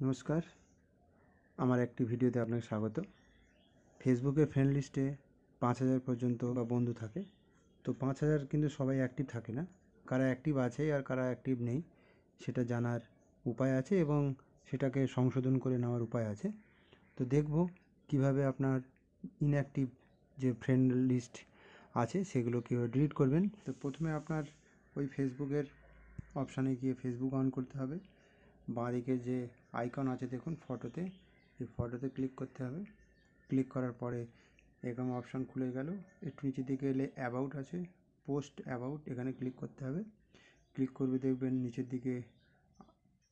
নমস্কার, আমার একটি ভিডিওতে আপনাকে স্বাগত। ফেসবুকের ফ্রেন্ড লিস্টে 5000 পর্যন্ত বা বন্ধু থাকে। তো 5000 কিন্তু সবাই অ্যাক্টিভ থাকে না। কারা অ্যাক্টিভ আছে আর কারা অ্যাক্টিভ নেই সেটা জানার উপায় আছে এবং সেটাকে সংশোধন করে নেওয়ার উপায় আছে। তো দেখব কিভাবে আপনার ইনঅ্যাক্টিভ যে ফ্রেন্ড লিস্ট আছে সেগুলো কীভাবে ডিলিট করবেন। তো প্রথমে আপনার ওই ফেসবুকের অপশানে গিয়ে ফেসবুক অন করতে হবে। বাঁদিকে যে আইকন আছে দেখুন ফটোতে, এই ফটোতে ক্লিক করতে হবে। ক্লিক করার পরে এরকম অপশান খুলে গেল। একটু নিচের দিকে এলে অ্যাবাউট আছে, পোস্ট অ্যাবাউট, এখানে ক্লিক করতে হবে। ক্লিক করবে দেখবেন নিচের দিকে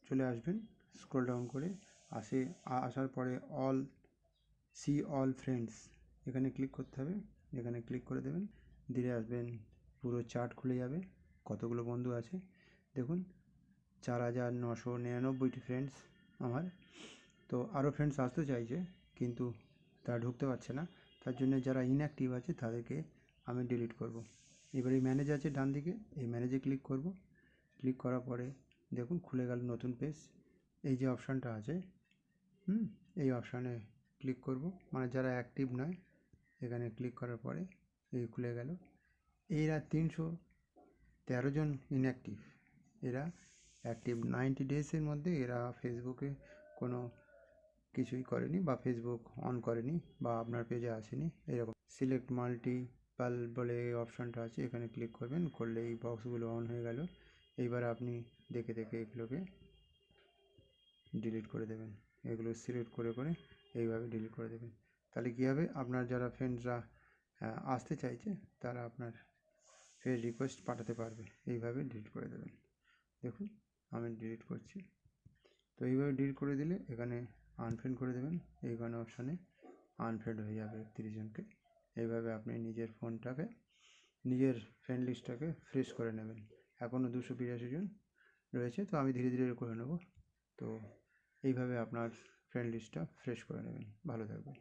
চলে আসবেন, স্ক্রল ডাউন করে আসার পরে অল ফ্রেন্ডস এখানে ক্লিক করতে হবে। এখানে ক্লিক করে দেবেন, দিলে আসবেন, পুরো চার্ট খুলে যাবে কতগুলো বন্ধু আছে। দেখুন 4999টি ফ্রেন্ডস আমার। তো আরও ফ্রেন্ডস আসতে চাইছে কিন্তু তারা ঢুকতে পারছে না, তার জন্য যারা ইনঅ্যাক্টিভ আছে তাদেরকে আমি ডিলিট করব। এবার এই ম্যানেজ আছে ডান দিকে, এই ম্যানেজে ক্লিক করব। ক্লিক করার পরে দেখুন খুলে গেল নতুন পেজ। এই যে অপশানটা আছে এই অপশানে ক্লিক করব, মানে যারা অ্যাক্টিভ নয় এখানে ক্লিক করার পরে এই খুলে গেল। এরা 313 জন ইনঅ্যাক্টিভ। এরা অ্যাক্টিভ 90 ডেজের মধ্যে এরা ফেসবুকে কোনো কিছুই করেনি বা ফেসবুক অন করেনি বা আপনার পেজে আসেনি। এরকম সিলেক্ট মাল্টিপল বলে এই অপশানটা আছে, এখানে ক্লিক করবেন, করলে এই বক্সগুলো অন হয়ে গেল। এইবার আপনি দেখে দেখে এগুলোকে ডিলিট করে দেবেন। এগুলো সিলেক্ট করে করে এইভাবে ডিলিট করে দেবেন। তাহলে কী হবে, আপনার যারা ফ্রেন্ডসরা আসতে চাইছে তারা আপনার ফ্রেন্ড রিকোয়েস্ট পাঠাতে পারবে। এইভাবে ডিলিট করে দেবেন। দেখুন আমি ডিলিট করছি। তো এইভাবে ডিলিট করে দিলে এখানে আনফ্রেন্ড করে দেবেন। এইখানে অপশানে আনফ্রেন্ড হয়ে যাবে 31 জনকে। এইভাবে আপনি নিজের ফোনটাকে, নিজের ফ্রেন্ড লিস্টটাকে ফ্রেশ করে নেবেন। এখনও 282 জন রয়েছে, তো আমি ধীরে ধীরে করে নেব। তো এইভাবে আপনার ফ্রেন্ড লিস্টটা ফ্রেশ করে নেবেন। ভালো থাকবেন।